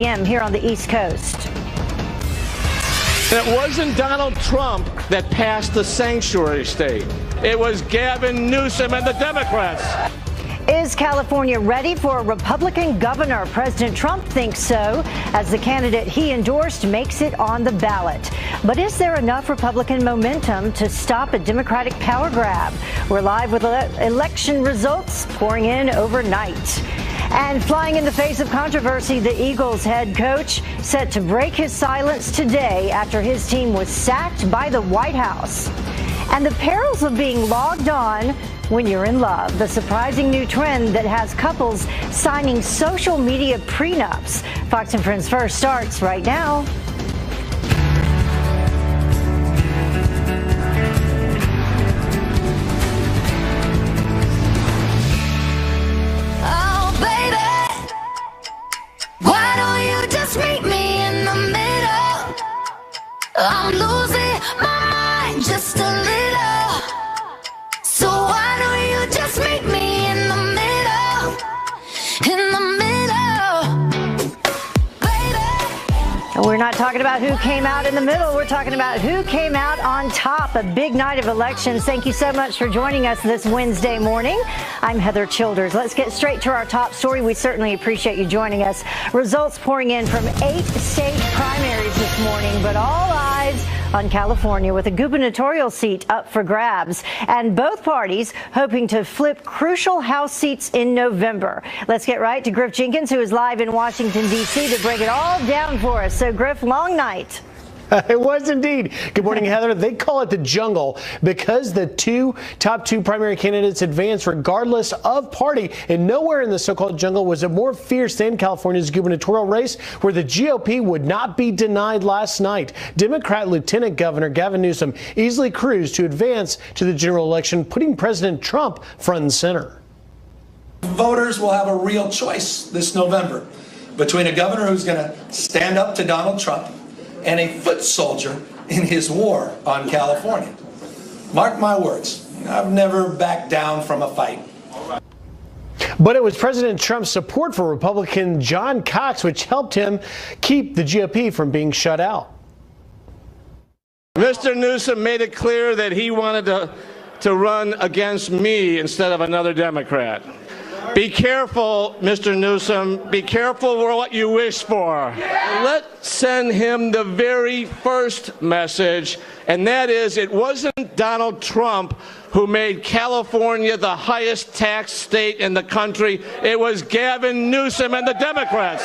p.m. here on the East Coast. And it wasn't Donald Trump that passed the sanctuary state. It was Gavin Newsom and the Democrats. Is California ready for a Republican governor? President Trump thinks so, as the candidate he endorsed makes it on the ballot. But is there enough Republican momentum to stop a Democratic power grab? We're live with election results pouring in overnight. And flying in the face of controversy, the Eagles head coach set to break his silence today after his team was sacked by the White House. And the perils of being logged on when you're in love. The surprising new trend that has couples signing social media prenups. Fox and Friends First starts right now. Oh, baby, why don't you just meet me in the middle? I'm losing my mind just a little. So why don't you just meet me in the middle, baby? And we're not talking about who came out in the middle. We're talking about who came out on top. A big night of elections. Thank you so much for joining us this Wednesday morning. I'm Heather Childers. Let's get straight to our top story. We certainly appreciate you joining us. Results pouring in from 8 state primaries this morning, but all eyes on California with a gubernatorial seat up for grabs, and both parties hoping to flip crucial House seats in November. Let's get right to Griff Jenkins, who is live in Washington, D.C. to break it all down for us. So, Griff, long night. It was indeed. Good morning, Heather. They call it the jungle because the top two primary candidates advance regardless of party, and nowhere in the so-called jungle was it more fierce than California's gubernatorial race, where the GOP would not be denied last night. Democrat Lieutenant Governor Gavin Newsom easily cruised to advance to the general election, putting President Trump front and center. Voters will have a real choice this November between a governor who's going to stand up to Donald Trump and a foot soldier in his war on California. Mark my words, I've never backed down from a fight. But it was President Trump's support for Republican John Cox which helped him keep the GOP from being shut out. Mr. Newsom made it clear that he wanted to run against me instead of another Democrat. Be careful, Mr. Newsom. Be careful for what you wish for. Let's send him the very first message, and that is it wasn't Donald Trump who made California the highest tax state in the country. It was Gavin Newsom and the Democrats.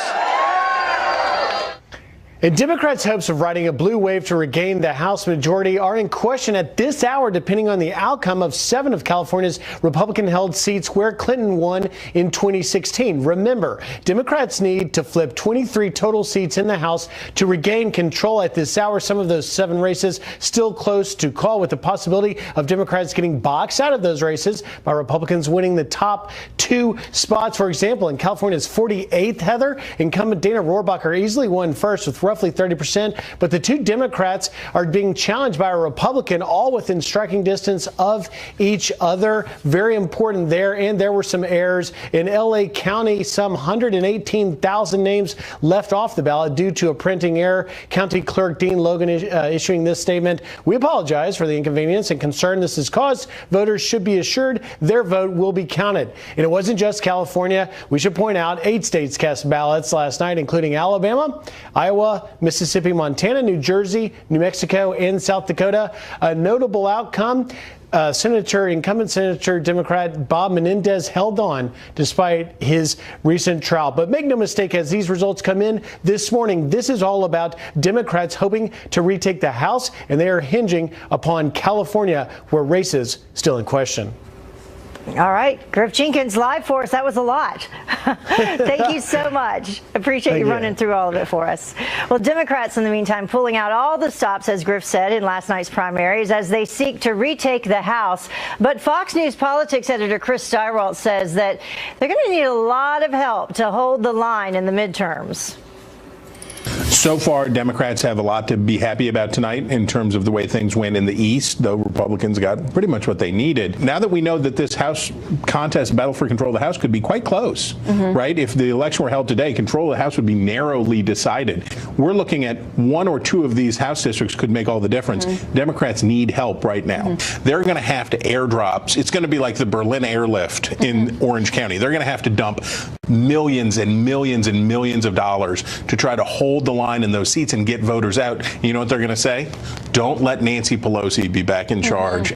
And Democrats' hopes of riding a blue wave to regain the House majority are in question at this hour, depending on the outcome of 7 of California's Republican-held seats where Clinton won in 2016. Remember, Democrats need to flip 23 total seats in the House to regain control at this hour. Some of those 7 races still close to call, with the possibility of Democrats getting boxed out of those races by Republicans winning the top 2 spots. For example, in California's 48th, Heather, incumbent Dana Rohrabacher easily won first with roughly 30%, but the 2 Democrats are being challenged by a Republican, all within striking distance of each other. Very important there. And there were some errors in L.A. County. Some 118,000 names left off the ballot due to a printing error. County Clerk Dean Logan issuing this statement: "We apologize for the inconvenience and concern this has caused. Voters should be assured their vote will be counted." And it wasn't just California. We should point out 8 states cast ballots last night, including Alabama, Iowa, Mississippi, Montana, New Jersey, New Mexico, and South Dakota. A notable outcome: incumbent Senator Democrat Bob Menendez held on despite his recent trial. But make no mistake, as these results come in this morning, this is all about Democrats hoping to retake the House, and they are hinging upon California, where races still in question. All right, Griff Jenkins live for us. That was a lot. Thank you so much. Appreciate you running through all of it for us. Well, Democrats, in the meantime, pulling out all the stops, as Griff said, in last night's primaries as they seek to retake the House. But Fox News politics editor Chris Stirewalt says that they're going to need a lot of help to hold the line in the midterms. So far, Democrats have a lot to be happy about tonight in terms of the way things went in the East, though Republicans got pretty much what they needed. Now that we know that this House contest, battle for control of the House, could be quite close, right? If the election were held today, control of the House would be narrowly decided. We're looking at one or two of these House districts could make all the difference. Democrats need help right now. They're going to have to airdrops. It's going to be like the Berlin airlift in Orange County. They're going to have to dump millions and millions and millions of dollars to try to hold the line in those seats and get voters out. You know what they're going to say? Don't let Nancy Pelosi be back in charge.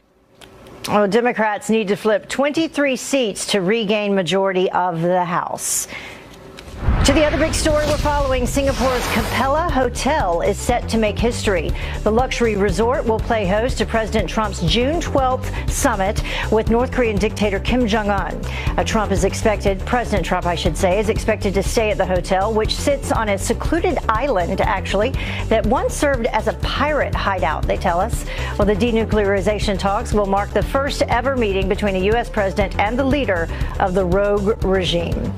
Well, Democrats need to flip 23 seats to regain majority of the House. To the other big story we're following, Singapore's Capella Hotel is set to make history. The luxury resort will play host to President Trump's June 12th summit with North Korean dictator Kim Jong-un. President Trump, I should say, is expected to stay at the hotel, which sits on a secluded island, actually, that once served as a pirate hideout, they tell us. Well, the denuclearization talks will mark the first ever meeting between a U.S. president and the leader of the rogue regime.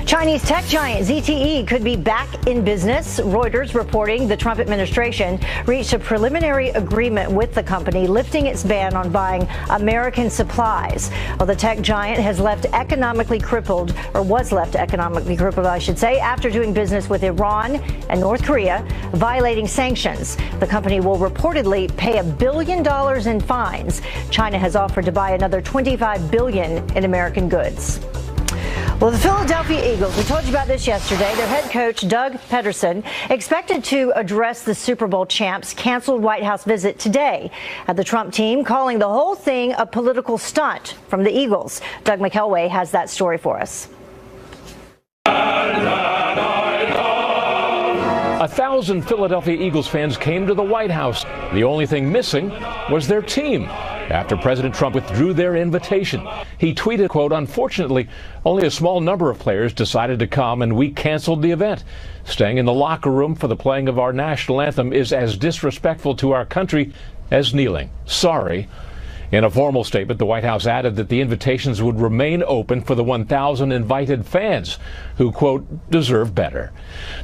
Chinese tech giant ZTE could be back in business. Reuters reporting the Trump administration reached a preliminary agreement with the company, lifting its ban on buying American supplies. Well, the tech giant has was left economically crippled, I should say, after doing business with Iran and North Korea, violating sanctions. The company will reportedly pay $1 billion in fines. China has offered to buy another $25 billion in American goods. Well, the Philadelphia Eagles, we told you about this yesterday. Their head coach, Doug Peterson, expected to address the Super Bowl champs' canceled White House visit today. The Trump team calling the whole thing a political stunt from the Eagles. Doug McElway has that story for us. 1,000 Philadelphia Eagles fans came to the White House. The only thing missing was their team. After President Trump withdrew their invitation, he tweeted, quote, "Unfortunately, only a small number of players decided to come and we canceled the event. Staying in the locker room for the playing of our national anthem is as disrespectful to our country as kneeling. Sorry." In a formal statement, the White House added that the invitations would remain open for the 1,000 invited fans who, quote, deserve better.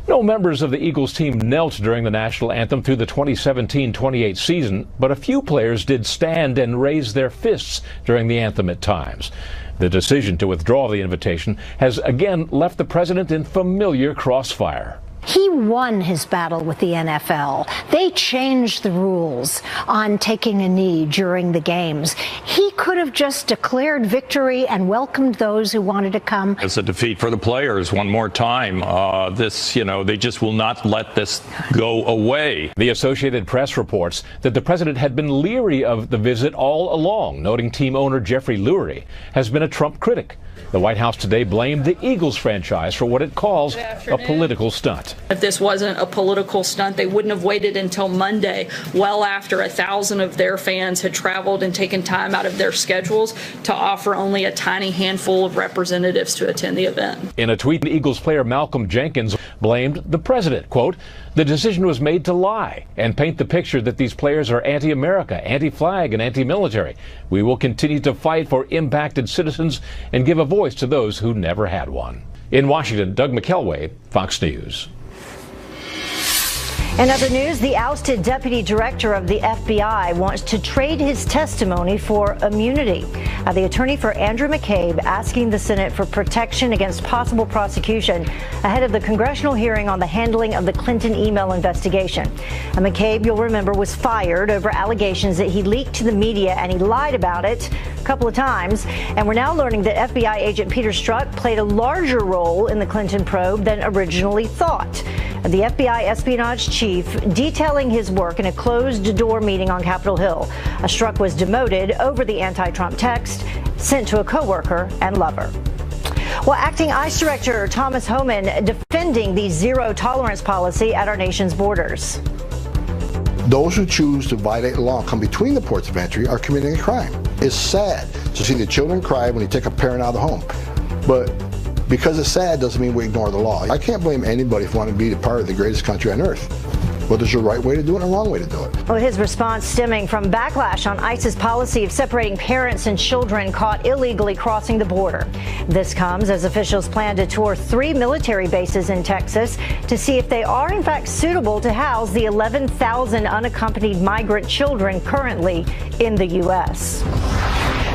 No members of the Eagles team knelt during the national anthem through the 2017-28 season, but a few players did stand and raise their fists during the anthem at times. The decision to withdraw the invitation has again left the president in familiar crossfire. He won his battle with the NFL. They changed the rules on taking a knee during the games. He could have just declared victory and welcomed those who wanted to come. It's a defeat for the players one more time. They just will not let this go away. The Associated Press reports that the president had been leery of the visit all along, noting team owner Jeffrey Lurie has been a Trump critic. The White House today blamed the Eagles franchise for what it calls a political stunt. If this wasn't a political stunt, they wouldn't have waited until Monday, well after 1,000 of their fans had traveled and taken time out of their schedules to offer only a tiny handful of representatives to attend the event. In a tweet, Eagles player Malcolm Jenkins blamed the president. Quote, "The decision was made to lie and paint the picture that these players are anti-America, anti-flag, and anti-military. We will continue to fight for impacted citizens and give a voice to those who never had one." In Washington, Doug McElway, Fox News. In other news, the ousted deputy director of the FBI wants to trade his testimony for immunity. The attorney for Andrew McCabe asking the Senate for protection against possible prosecution ahead of the congressional hearing on the handling of the Clinton email investigation. McCabe, you'll remember, was fired over allegations that he leaked to the media and he lied about it a couple of times. And we're now learning that FBI agent Peter Strzok played a larger role in the Clinton probe than originally thought. The FBI espionage chief detailing his work in a closed-door meeting on Capitol Hill. Strzok was demoted over the anti-Trump text sent to a coworker and lover. Well, acting ICE Director Thomas Homan defending the zero-tolerance policy at our nation's borders. Those who choose to violate the law and come between the ports of entry are committing a crime. It's sad to see the children cry when you take a parent out of the home. But because it's sad doesn't mean we ignore the law. I can't blame anybody for wanting to be a part of the greatest country on earth. Well, there's a right way to do it and a wrong way to do it. Well, his response stemming from backlash on ICE's policy of separating parents and children caught illegally crossing the border. This comes as officials plan to tour 3 military bases in Texas to see if they are in fact suitable to house the 11,000 unaccompanied migrant children currently in the U.S.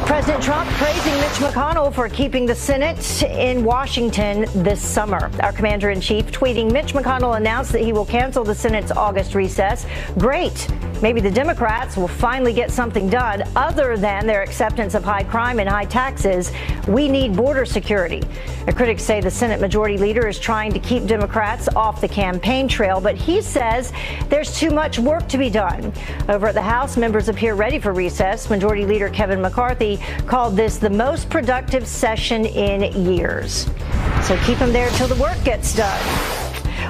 President Trump praising Mitch McConnell for keeping the Senate in Washington this summer. Our commander-in-chief tweeting, Mitch McConnell announced that he will cancel the Senate's August recess. Great. Maybe the Democrats will finally get something done other than their acceptance of high crime and high taxes. We need border security. The critics say the Senate Majority Leader is trying to keep Democrats off the campaign trail, but he says there's too much work to be done. Over at the House, members appear ready for recess. Majority Leader Kevin McCarthy called this the most productive session in years. So keep them there till the work gets done.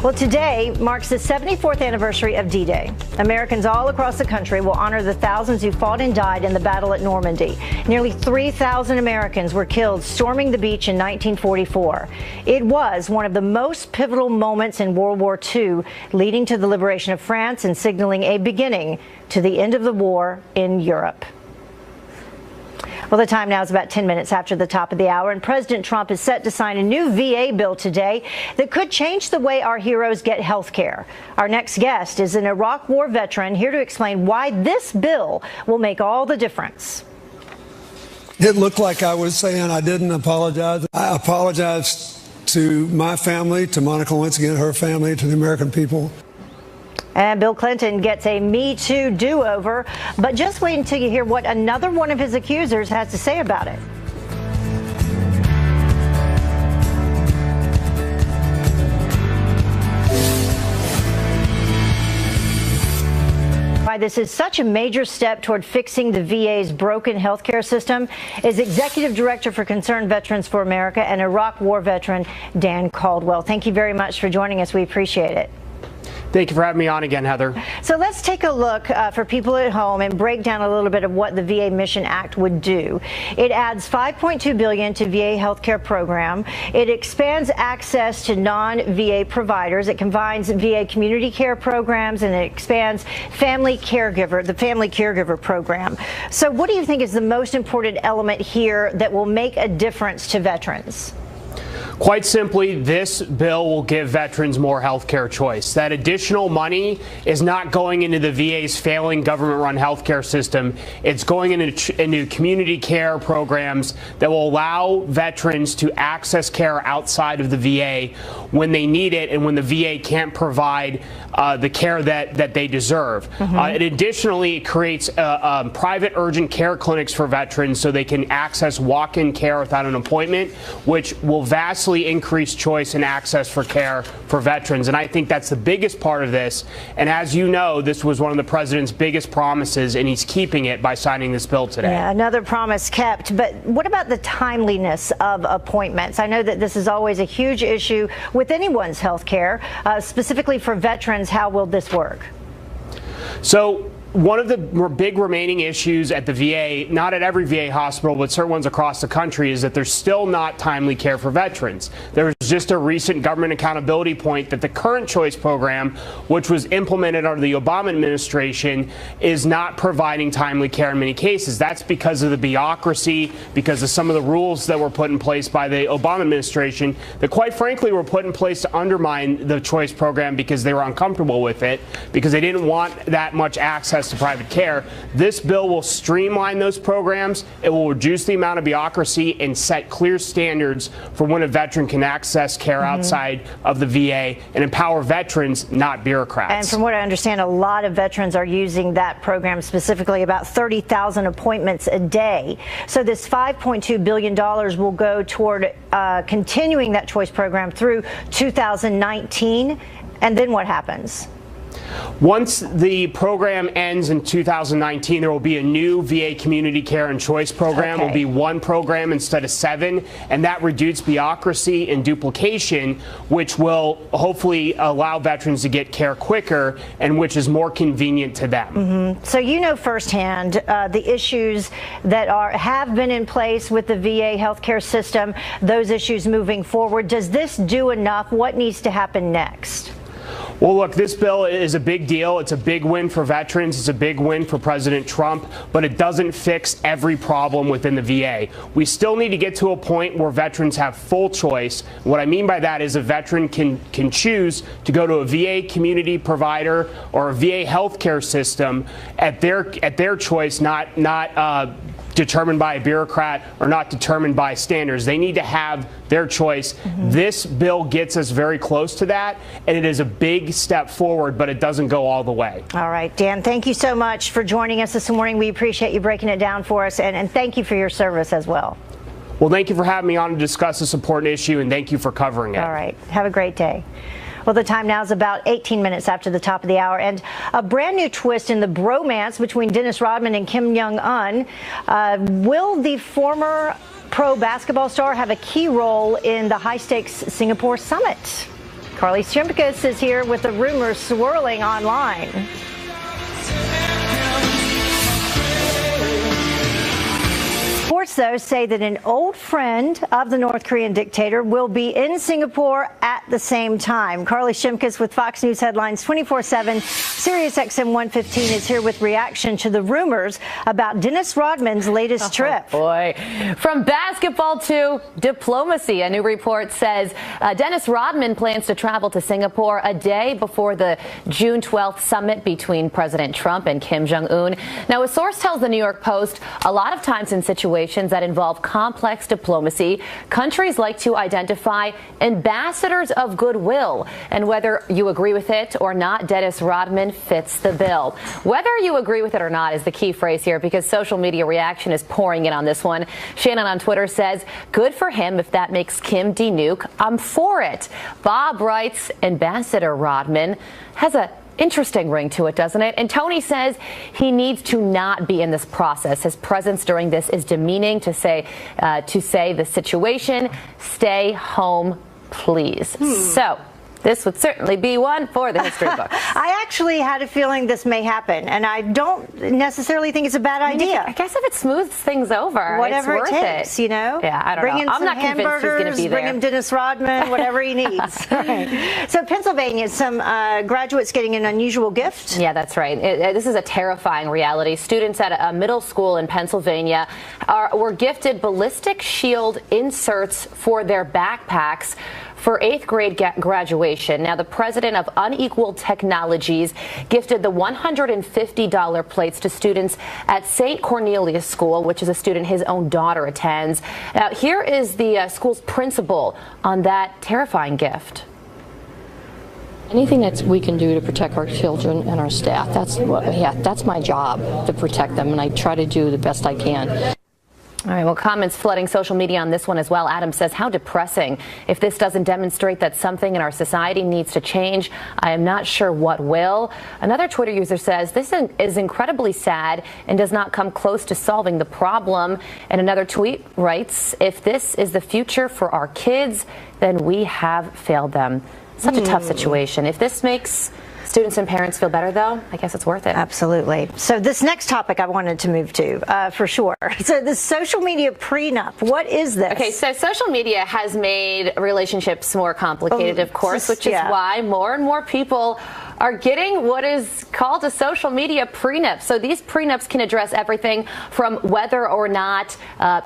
Well, today marks the 74th anniversary of D-Day. Americans all across the country will honor the thousands who fought and died in the battle at Normandy. Nearly 3,000 Americans were killed storming the beach in 1944. It was one of the most pivotal moments in World War II, leading to the liberation of France and signaling a beginning to the end of the war in Europe. Well, the time now is about 10 minutes after the top of the hour, and President Trump is set to sign a new VA bill today that could change the way our heroes get health care. Our next guest is an Iraq War veteran here to explain why this bill will make all the difference. It looked like I was saying I didn't apologize. I apologize to my family, to Monica Lewinsky, her family, to the American people. And Bill Clinton gets a Me Too do-over, but just wait until you hear what another one of his accusers has to say about it. Why this is such a major step toward fixing the VA's broken healthcare system is Executive Director for Concerned Veterans for America and Iraq War veteran Dan Caldwell. Thank you very much for joining us. We appreciate it. Thank you for having me on again, Heather. So let's take a look for people at home and break down a little bit of what the VA Mission Act would do. It adds $5.2 billion to VA healthcare program. It expands access to non-VA providers. It combines VA community care programs, and it expands the family caregiver program. So what do you think is the most important element here that will make a difference to veterans? Quite simply, this bill will give veterans more health care choice. That additional money is not going into the VA's failing government-run health care system. It's going into community care programs that will allow veterans to access care outside of the VA when they need it and when the VA can't provide the care that they deserve. It additionally creates private urgent care clinics for veterans so they can access walk-in care without an appointment, which will vastly increase choice and access for care for veterans. And I think that's the biggest part of this. And as you know, this was one of the president's biggest promises, and he's keeping it by signing this bill today. Yeah, another promise kept. But what about the timeliness of appointments? I know that this is always a huge issue with anyone's health care, specifically for veterans. How will this work? So one of the big remaining issues at the VA, not at every VA hospital, but certain ones across the country, is that there's still not timely care for veterans. There was just a recent government accountability point that the current choice program, which was implemented under the Obama administration, is not providing timely care in many cases. That's because of the bureaucracy, because of some of the rules that were put in place by the Obama administration that, quite frankly, were put in place to undermine the choice program because they were uncomfortable with it, because they didn't want that much access to private care. This bill will streamline those programs. It will reduce the amount of bureaucracy and set clear standards for when a veteran can access care outside of the VA and empower veterans, not bureaucrats. And from what I understand, a lot of veterans are using that program, specifically about 30,000 appointments a day. So this $5.2 billion will go toward continuing that choice program through 2019. And then what happens? Once the program ends in 2019, there will be a new VA community care and choice program. It will be one program instead of 7, and that reduces bureaucracy and duplication, which will hopefully allow veterans to get care quicker and which is more convenient to them. So you know firsthand the issues that have been in place with the VA healthcare system, those issues moving forward. Does this do enough? What needs to happen next? Well, look, this bill is a big deal. It's a big win for veterans. It's a big win for President Trump, but it doesn't fix every problem within the VA. We still need to get to a point where veterans have full choice. What I mean by that is a veteran can choose to go to a VA community provider or a VA healthcare system at their choice, not determined by a bureaucrat or not determined by standards. They need to have their choice. This bill gets us very close to that, and it is a big step forward, but it doesn't go all the way. All right, Dan, thank you so much for joining us this morning. We appreciate you breaking it down for us, and thank you for your service as well. Well, thank you for having me on to discuss this important issue, and thank you for covering it. All right, have a great day. Well, the time now is about 18 minutes after the top of the hour, and a brand new twist in the bromance between Dennis Rodman and Kim Jong-un. Will the former pro basketball star have a key role in the high-stakes Singapore summit? Carly Shimkus is here with the rumors swirling online. Reports, though, say that an old friend of the North Korean dictator will be in Singapore at the same time. Carly Shimkus with Fox News Headlines 24/7. Sirius XM 115 is here with reaction to the rumors about Dennis Rodman's latest trip. Oh, boy. From basketball to diplomacy, a new report says Dennis Rodman plans to travel to Singapore a day before the June 12th summit between President Trump and Kim Jong-un. Now, a source tells the New York Post a lot of times in situations that involve complex diplomacy, countries like to identify ambassadors of goodwill. And whether you agree with it or not, Dennis Rodman fits the bill. Whether you agree with it or not is the key phrase here, because social media reaction is pouring in on this one. Shannon on Twitter says, good for him if that makes Kim denuke. I'm for it. Bob writes, Ambassador Rodman has a interesting ring to it, doesn't it? And Tony says he needs to not be in this process. His presence during this is demeaning to say the situation. Stay home, please. So this would certainly be one for the history books. I actually had a feeling this may happen, and I don't necessarily think it's a bad idea. I guess if it smooths things over, whatever it's worth it takes, you know? Yeah, I don't bring know. Him I'm some not convinced he's going to be there. Bring him Dennis Rodman, whatever he needs. Right. So Pennsylvania, some graduates getting an unusual gift. Yeah, that's right. This is a terrifying reality. Students at a middle school in Pennsylvania were gifted ballistic shield inserts for their backpacks for 8th grade graduation. Now, the president of Unequal Technologies gifted the $150 plates to students at St. Cornelius School, which is a student his own daughter attends. Now, here is the school's principal on that terrifying gift. Anything that we can do to protect our children and our staff, that's my job, to protect them, and I try to do the best I can. All right, well, comments flooding social media on this one as well. Adam says, how depressing. If this doesn't demonstrate that something in our society needs to change, I am not sure what will. Another Twitter user says, this is incredibly sad and does not come close to solving the problem. And another tweet writes, if this is the future for our kids, then we have failed them. Such a tough situation. If this makes students and parents feel better, though, I guess it's worth it. Absolutely. So this next topic I wanted to move to, for sure. So the social media prenup, what is this? Okay, so social media has made relationships more complicated, of course, which is why more and more people are getting what is called a social media prenup. So these prenups can address everything from whether or not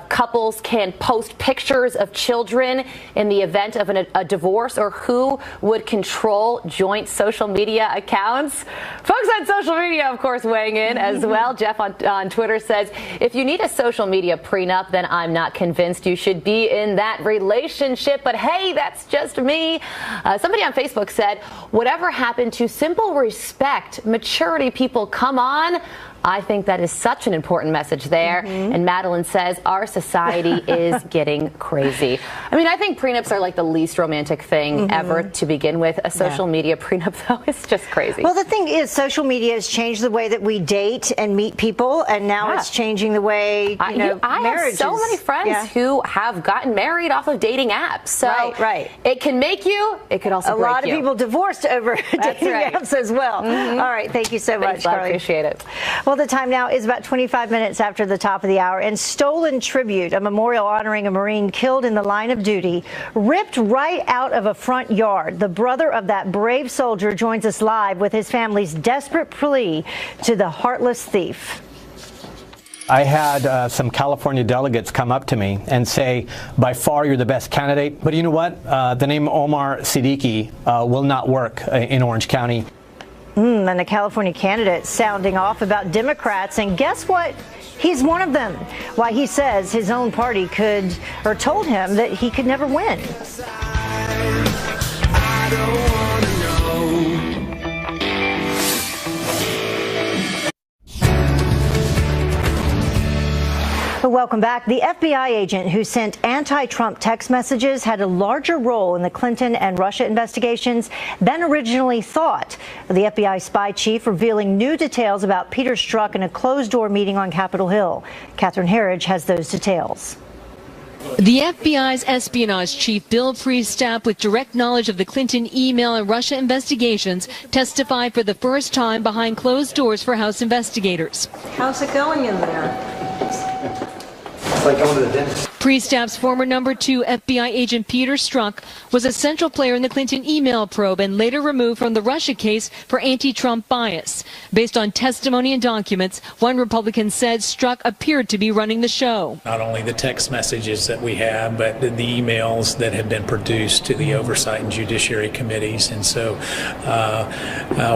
couples can post pictures of children in the event of a divorce, or who would control joint social media accounts. Folks on social media, of course, weighing in as well. Jeff on Twitter says, if you need a social media prenup, then I'm not convinced you should be in that relationship. But hey, that's just me. Somebody on Facebook said, whatever happened to simple respect, maturity, people, come on. I think that is such an important message there. And Madeline says, our society is getting crazy. I mean, I think prenups are like the least romantic thing ever to begin with. A social media prenup, though, is just crazy. Well, the thing is, social media has changed the way that we date and meet people, and now it's changing the way, I marriages. have so many friends who have gotten married off of dating apps. So right. it can make you, it could also break you. A lot of people divorced over dating stamps as well. All right. Thank you so much, Carly. I appreciate it. Well, the time now is about 25 minutes after the top of the hour. And Stolen Tribute, a memorial honoring a Marine killed in the line of duty, ripped right out of a front yard. The brother of that brave soldier joins us live with his family's desperate plea to the heartless thief. I had some California delegates come up to me and say, by far you're the best candidate. But you know what? The name Omar Siddiqui will not work in Orange County. And a California candidate sounding off about Democrats. And guess what? He's one of them. Why he says his own party could, or told him that he could never win. I don't wanna know. Welcome back. The FBI agent who sent anti-Trump text messages had a larger role in the Clinton and Russia investigations than originally thought. The FBI spy chief revealing new details about Peter Strzok in a closed-door meeting on Capitol Hill. Catherine Herridge has those details. The FBI's espionage chief, Bill Priestap, with direct knowledge of the Clinton email and Russia investigations, testified for the first time behind closed doors for House investigators. How's it going in there? It's like going to the dentist. Priestap's former number 2 FBI agent Peter Strzok was a central player in the Clinton email probe and later removed from the Russia case for anti-Trump bias. Based on testimony and documents, one Republican said Strzok appeared to be running the show. Not only the text messages that we have, but the emails that have been produced to the Oversight and Judiciary Committees. And so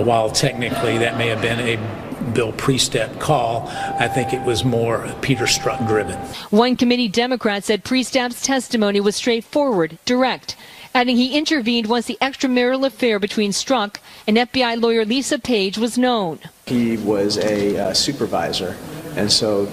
while technically that may have been a Bill Priestap call, I think it was more Peter Strzok driven. One committee Democrat said Priestap's testimony was straightforward, direct, adding he intervened once the extramarital affair between Strzok and FBI lawyer Lisa Page was known. He was a supervisor, and so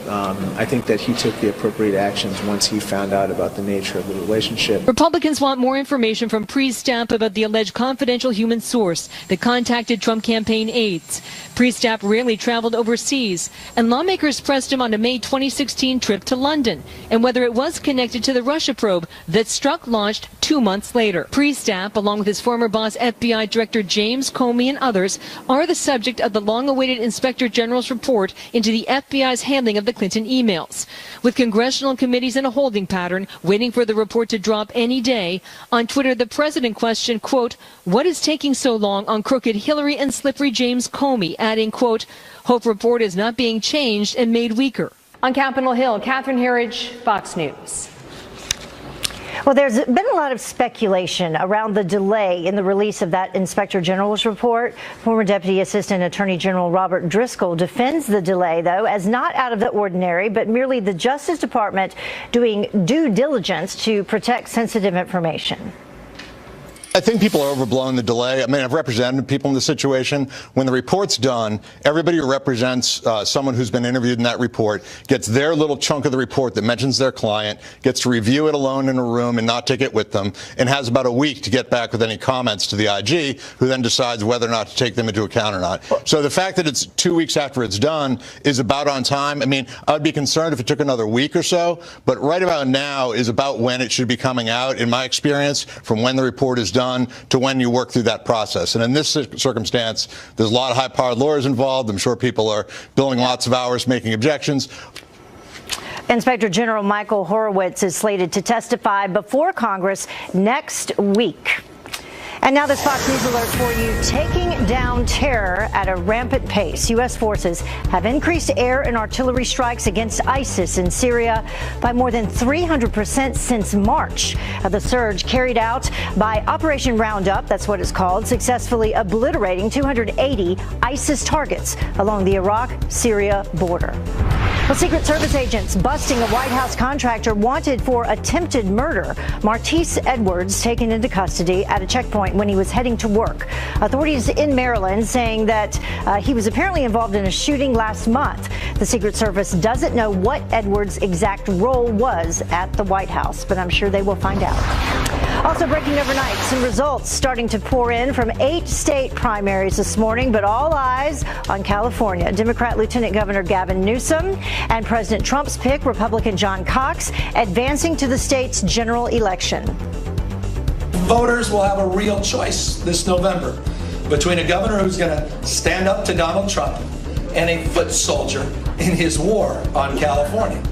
I think that he took the appropriate actions once he found out about the nature of the relationship. Republicans want more information from Priestap about the alleged confidential human source that contacted Trump campaign aides. Priestap rarely traveled overseas, and lawmakers pressed him on a May 2016 trip to London and whether it was connected to the Russia probe that Strzok launched 2 months later. Priestap, along with his former boss FBI Director James Comey and others, are the subject of the long-awaited Inspector General's report into the FBI's handling of the Clinton emails. With congressional committees in a holding pattern, waiting for the report to drop any day, on Twitter the president questioned, quote, "What is taking so long on crooked Hillary and slippery James Comey?" adding, quote, "Hope report is not being changed and made weaker." On Capitol Hill, Catherine Herridge, Fox News. Well, there's been a lot of speculation around the delay in the release of that Inspector General's report. Former Deputy Assistant Attorney General Robert Driscoll defends the delay, though, as not out of the ordinary, but merely the Justice Department doing due diligence to protect sensitive information. I think people are overblowing the delay. I mean, I've represented people in this situation. When the report's done, everybody who represents someone who's been interviewed in that report gets their little chunk of the report that mentions their client, gets to review it alone in a room and not take it with them, and has about a week to get back with any comments to the IG, who then decides whether or not to take them into account or not. So the fact that it's 2 weeks after it's done is about on time. I mean, I'd be concerned if it took another week or so, but right about now is about when it should be coming out, in my experience, from when the report is done to when you work through that process. And in this circumstance, there's a lot of high-powered lawyers involved. I'm sure people are billing lots of hours making objections. Inspector General Michael Horowitz is slated to testify before Congress next week. And now this Fox News alert for you. Taking down terror at a rampant pace. U.S. forces have increased air and artillery strikes against ISIS in Syria by more than 300% since March. The surge carried out by Operation Roundup, that's what it's called, successfully obliterating 280 ISIS targets along the Iraq-Syria border. Well, Secret Service agents busting a White House contractor wanted for attempted murder. Martise Edwards taken into custody at a checkpoint when he was heading to work. Authorities in Maryland saying that he was apparently involved in a shooting last month. The Secret Service doesn't know what Edwards' exact role was at the White House, but I'm sure they will find out. Also breaking overnight, some results starting to pour in from 8 state primaries this morning, but all eyes on California. Democrat Lieutenant Governor Gavin Newsom and President Trump's pick, Republican John Cox, advancing to the state's general election. Voters will have a real choice this November between a governor who's going to stand up to Donald Trump and a foot soldier in his war on California.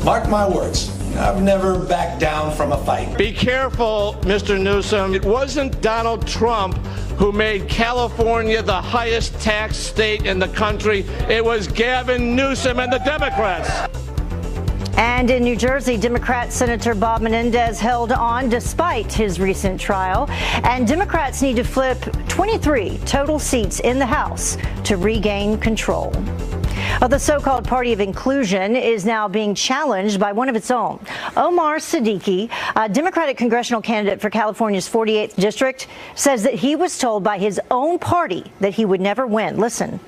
Mark my words, I've never backed down from a fight. Be careful, Mr. Newsom. It wasn't Donald Trump who made California the highest tax state in the country. It was Gavin Newsom and the Democrats. And in New Jersey, Democrat Senator Bob Menendez held on despite his recent trial. And Democrats need to flip 23 total seats in the House to regain control. Well, the so-called Party of Inclusion is now being challenged by one of its own. Omar Siddiqui, a Democratic congressional candidate for California's 48th district, says that he was told by his own party that he would never win. Listen.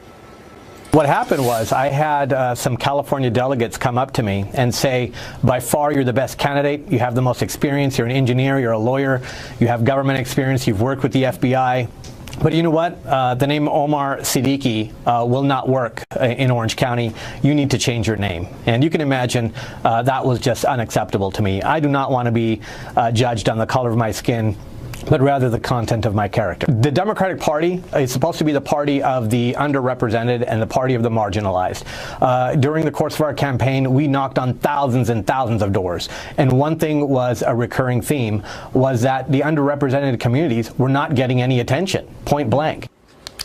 What happened was I had some California delegates come up to me and say, by far, you're the best candidate. You have the most experience. You're an engineer. You're a lawyer. You have government experience. You've worked with the FBI. But you know what? The name Omar Siddiqui will not work in Orange County. You need to change your name. And you can imagine that was just unacceptable to me. I do not want to be judged on the color of my skin, but rather the content of my character. The Democratic Party is supposed to be the party of the underrepresented and the party of the marginalized. During the course of our campaign, we knocked on thousands and thousands of doors. And one thing was a recurring theme was that the underrepresented communities were not getting any attention, point blank.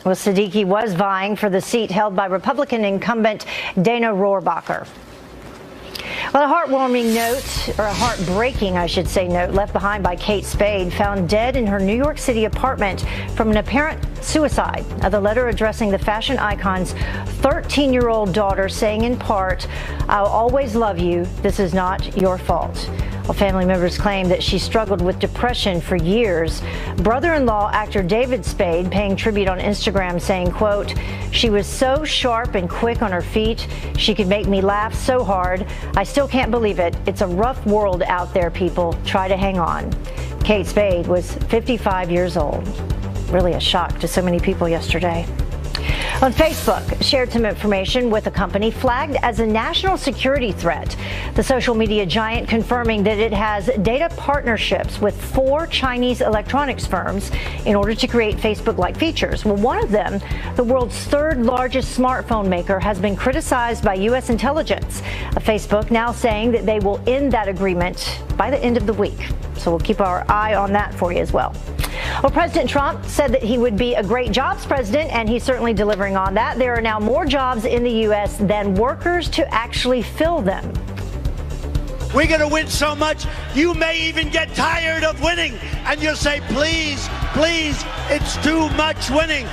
Well, Siddiqui was vying for the seat held by Republican incumbent Dana Rohrabacher. Well, a heartwarming note, or a heartbreaking, I should say, note left behind by Kate Spade, found dead in her New York City apartment from an apparent suicide. The letter addressing the fashion icon's 13-year-old daughter, saying in part, "I'll always love you. This is not your fault." Well, family members claim that she struggled with depression for years. Brother-in-law actor David Spade paying tribute on Instagram saying, quote, "She was so sharp and quick on her feet. She could make me laugh so hard. I still can't believe it. It's a rough world out there, people. Try to hang on." Kate Spade was 55 years old. Really a shock to so many people yesterday. On Facebook, shared some information with a company flagged as a national security threat. The social media giant confirming that it has data partnerships with 4 Chinese electronics firms in order to create Facebook-like features. Well, one of them, the world's 3rd largest smartphone maker, has been criticized by U.S. intelligence. Facebook now saying that they will end that agreement by the end of the week. So we'll keep our eye on that for you as well. Well, President Trump said that he would be a great jobs president, and he's certainly delivering on that. There are now more jobs in the U.S. than workers to actually fill them. We're going to win so much, you may even get tired of winning, and you'll say, please, please, it's too much winning.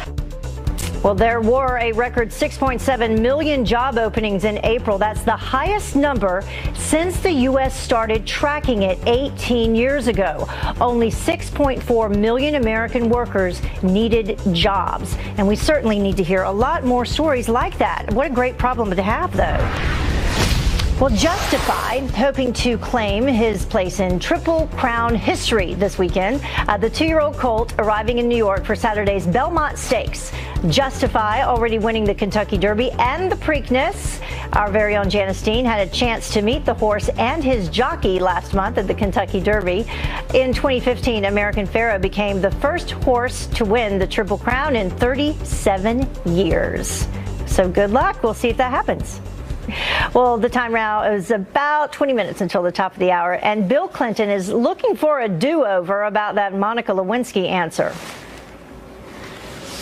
Well, there were a record 6.7 million job openings in April. That's the highest number since the U.S. started tracking it 18 years ago. Only 6.4 million American workers needed jobs. And we certainly need to hear a lot more stories like that. What a great problem to have, though. Well, Justify, hoping to claim his place in Triple Crown history this weekend. The 2-year-old colt arriving in New York for Saturday's Belmont Stakes. Justify already winning the Kentucky Derby and the Preakness. Our very own Janice Dean had a chance to meet the horse and his jockey last month at the Kentucky Derby. In 2015, American Pharoah became the first horse to win the Triple Crown in 37 years. So good luck. We'll see if that happens. Well, the time now is about 20 minutes until the top of the hour, and Bill Clinton is looking for a do-over about that Monica Lewinsky answer.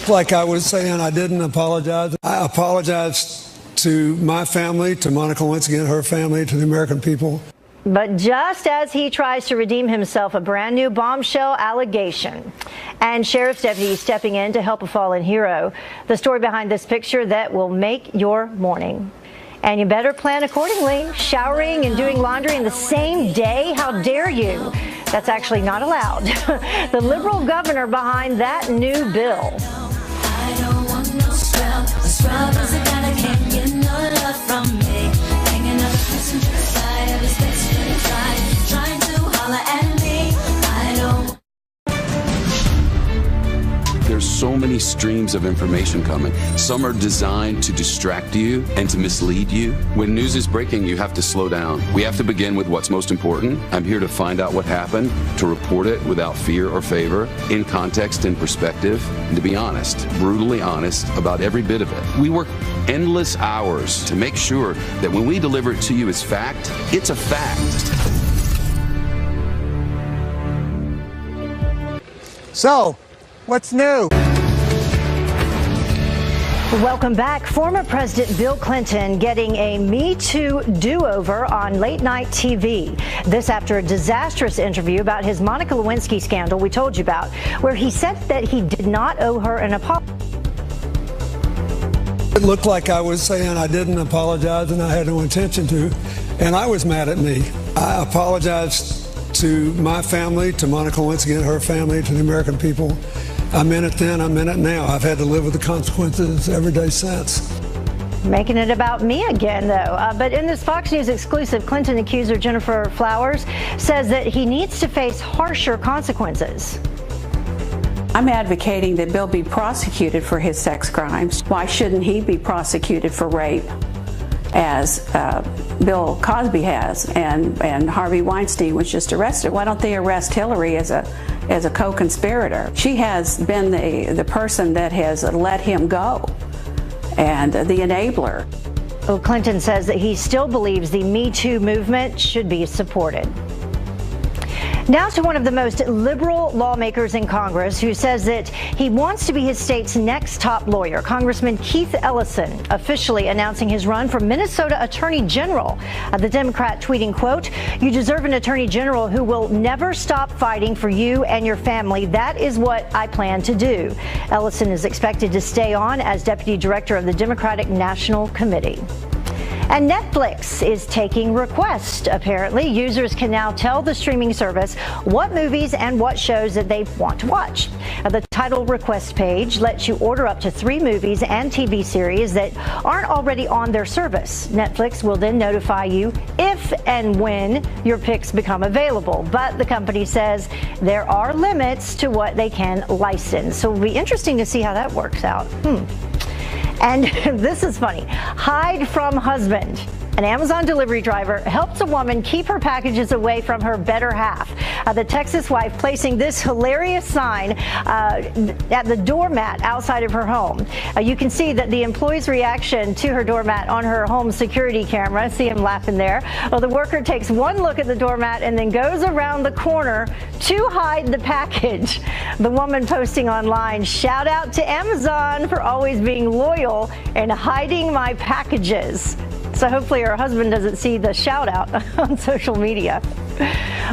Like I was saying, I didn't apologize. I apologize to my family, to Monica Lewinsky and her family, to the American people. But just as he tries to redeem himself, a brand new bombshell allegation. And sheriff's deputies stepping in to help a fallen hero. The story behind this picture that will make your morning. And you better plan accordingly. Showering and doing laundry in the same day? How dare you? That's actually not allowed. The liberal governor behind that new bill. I don't want no scrub. A scrub is a guy that can't get no love from me. Hanging on the passenger side of his best friend trying to holler at me. I don't. There's so many many streams of information coming. Some are designed to distract you and to mislead you. When news is breaking, you have to slow down. We have to begin with what's most important. I'm here to find out what happened, to report it without fear or favor, in context and perspective, and to be honest, brutally honest about every bit of it. We work endless hours to make sure that when we deliver it to you as fact, it's a fact. So, what's new? Welcome back. Former President Bill Clinton getting a Me Too do-over on late night TV. This after a disastrous interview about his Monica Lewinsky scandal we told you about, where he said that he did not owe her an apology. It looked like I was saying I didn't apologize and I had no intention to, and I was mad at me. I apologized to my family, to Monica Lewinsky and her family, to the American people. I meant it then, I meant it now. I've had to live with the consequences every day since. Making it about me again, though. But in this Fox News exclusive, Clinton accuser Gennifer Flowers says that he needs to face harsher consequences. I'm advocating that Bill be prosecuted for his sex crimes. Why shouldn't he be prosecuted for rape, as Bill Cosby has, and Harvey Weinstein was just arrested? Why don't they arrest Hillary as a co-conspirator? She has been the person that has let him go and the enabler. Well, Clinton says that he still believes the Me Too movement should be supported. Now to one of the most liberal lawmakers in Congress who says that he wants to be his state's next top lawyer. Congressman Keith Ellison officially announcing his run for Minnesota Attorney General. The Democrat tweeting, quote, "You deserve an Attorney General who will never stop fighting for you and your family. That is what I plan to do." Ellison is expected to stay on as Deputy Director of the Democratic National Committee. And Netflix is taking requests, apparently. Users can now tell the streaming service what movies and what shows that they want to watch. The title request page lets you order up to 3 movies and TV series that aren't already on their service. Netflix will then notify you if and when your picks become available. But the company says there are limits to what they can license. So it'll be interesting to see how that works out. And this is funny. Hide from husband. An Amazon delivery driver helps a woman keep her packages away from her better half. The Texas wife placing this hilarious sign at the doormat outside of her home. You can see that the employee's reaction to her doormat on her home security camera. See him laughing there. Well, the worker takes one look at the doormat and then goes around the corner to hide the package. The woman posting online, "Shout out to Amazon for always being loyal and hiding my packages." So hopefully her husband doesn't see the shout out on social media.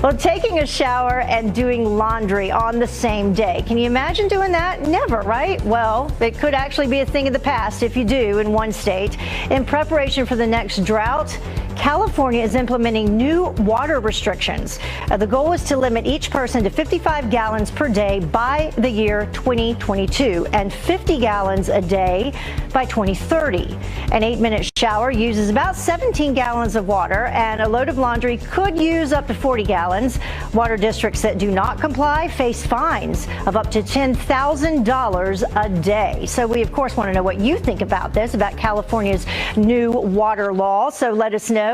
Well, taking a shower and doing laundry on the same day. Can you imagine doing that? Never, right? Well, it could actually be a thing of the past if you do in one state. In preparation for the next drought, California is implementing new water restrictions. The goal is to limit each person to 55 gallons per day by the year 2022 and 50 gallons a day by 2030. An 8-minute shower uses about 17 gallons of water, and a load of laundry could use up to 40 gallons. Water districts that do not comply face fines of up to $10,000 a day. So we, of course, want to know what you think about this, about California's new water law. So let us know.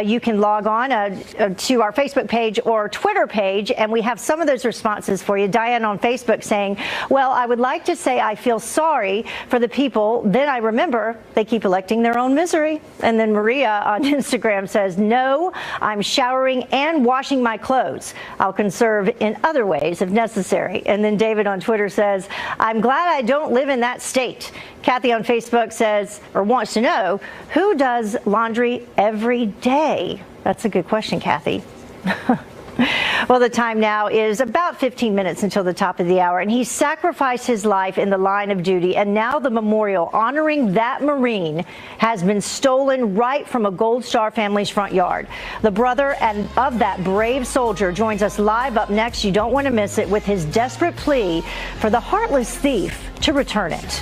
You can log on to our Facebook page or Twitter page, and we have some of those responses for you. Diane on Facebook saying, "Well, I would like to say I feel sorry for the people. Then I remember they keep electing their own misery." And then Maria on Instagram says, "No, I'm showering and washing my clothes. I'll conserve in other ways if necessary." And then David on Twitter says, "I'm glad I don't live in that state." Kathy on Facebook says, or wants to know, who does laundry every day? That's a good question, Kathy. Well, the time now is about 15 minutes until the top of the hour, and he sacrificed his life in the line of duty, and now the memorial honoring that Marine has been stolen right from a Gold Star family's front yard. The brother of that brave soldier joins us live up next. You don't want to miss it, with his desperate plea for the heartless thief to return it.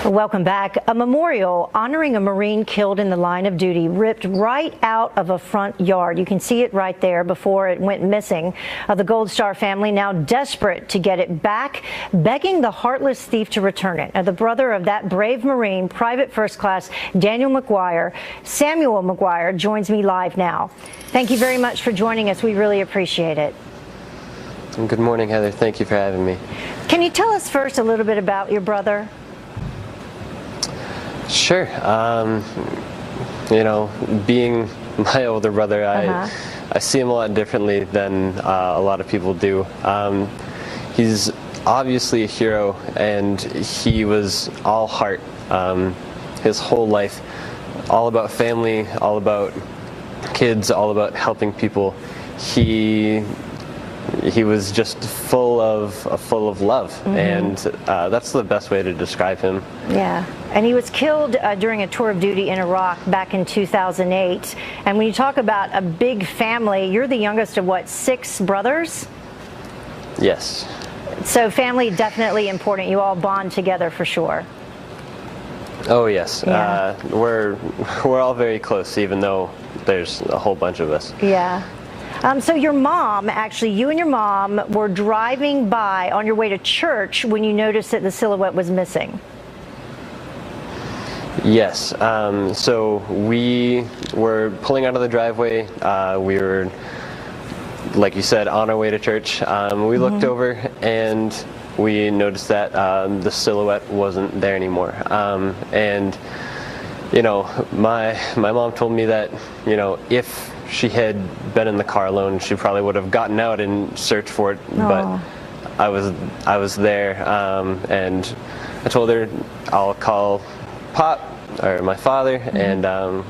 Welcome back. A memorial honoring a Marine killed in the line of duty ripped right out of a front yard. You can see it right there before it went missing. The Gold Star family now desperate to get it back, begging the heartless thief to return it. The brother of that brave Marine, Private First Class Daniel McGuire, Samuel McGuire, joins me live now. Thank you very much for joining us. We really appreciate it. Good morning, Heather. Thank you for having me. Can you tell us first a little bit about your brother? Sure. You know, being my older brother, I see him a lot differently than a lot of people do. He's obviously a hero, and he was all heart his whole life, all about family, all about kids, all about helping people. He was just full of love, and that's the best way to describe him. Yeah, and he was killed during a tour of duty in Iraq back in 2008. And when you talk about a big family, you're the youngest of what, 6 brothers? Yes. So family definitely important. You all bond together for sure. Oh yes, Yeah. We're all very close, even though there's a whole bunch of us. Yeah. So your mom, actually, you and your mom were driving by on your way to church when you noticed that the silhouette was missing. Yes. So we were pulling out of the driveway. We were, like you said, on our way to church. We looked over and we noticed that the silhouette wasn't there anymore. And you know, my mom told me that, you know, if she had been in the car alone, she probably would have gotten out and searched for it. But I was there, and I told her I'll call Pop, or my father, and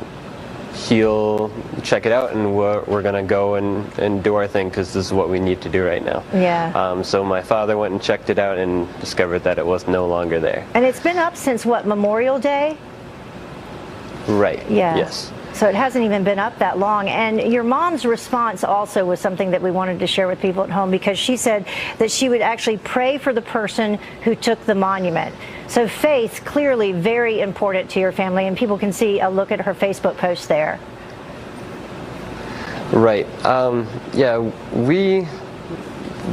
he'll check it out, and we're gonna go and do our thing, because this is what we need to do right now. Yeah. So my father went and checked it out and discovered that it was no longer there. And it's been up since what, Memorial Day? Right. Yeah. Yes. So it hasn't even been up that long. And your mom's response also was something that we wanted to share with people at home, because she said that she would actually pray for the person who took the monument. So faith, clearly very important to your family, and people can see a look at her Facebook post there. Right. Yeah,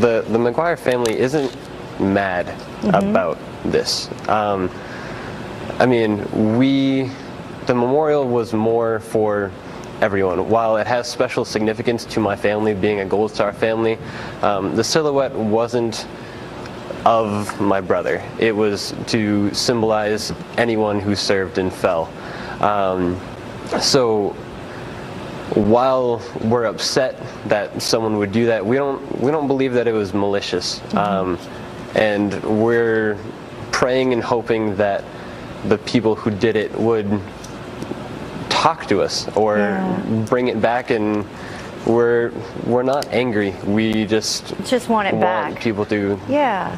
the McGuire family isn't mad about this. I mean, the memorial was more for everyone. While it has special significance to my family, being a Gold Star family, the silhouette wasn't of my brother. It was to symbolize anyone who served and fell. So while we're upset that someone would do that, we don't believe that it was malicious. And we're praying and hoping that the people who did it would talk to us or bring it back, and we're not angry. We just want it back. People to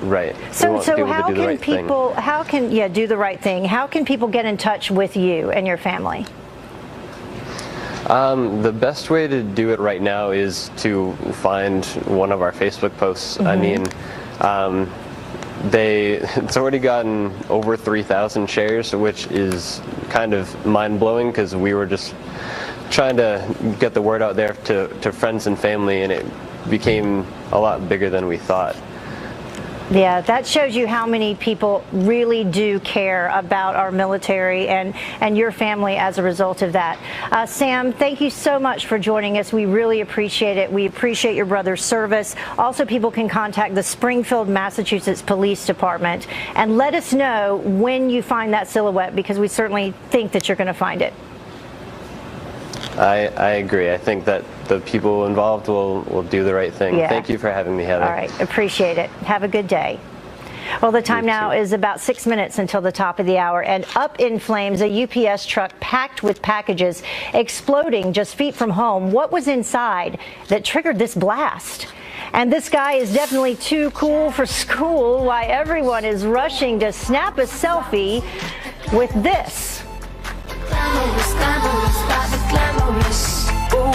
right. So how can people do the right thing? How can people get in touch with you and your family? The best way to do it right now is to find one of our Facebook posts. I mean, it's already gotten over 3,000 shares, which is kind of mind-blowing, because we were just trying to get the word out there to friends and family, and it became a lot bigger than we thought. Yeah, that shows you how many people really do care about our military and your family as a result of that. Sam, thank you so much for joining us. We really appreciate it. We appreciate your brother's service. Also, people can contact the Springfield, Massachusetts Police Department and let us know when you find that silhouette, because we certainly think that you're going to find it. I agree. I think that the people involved will do the right thing. Yeah. Thank you for having me, Heather. All right. Appreciate it. Have a good day. Well, the time now is about 6 minutes until the top of the hour, and up in flames, a UPS truck packed with packages exploding just feet from home. What was inside that triggered this blast? And this guy is definitely too cool for school. Why everyone is rushing to snap a selfie with this. Glamorous, glamorous, glamorous. Ooh,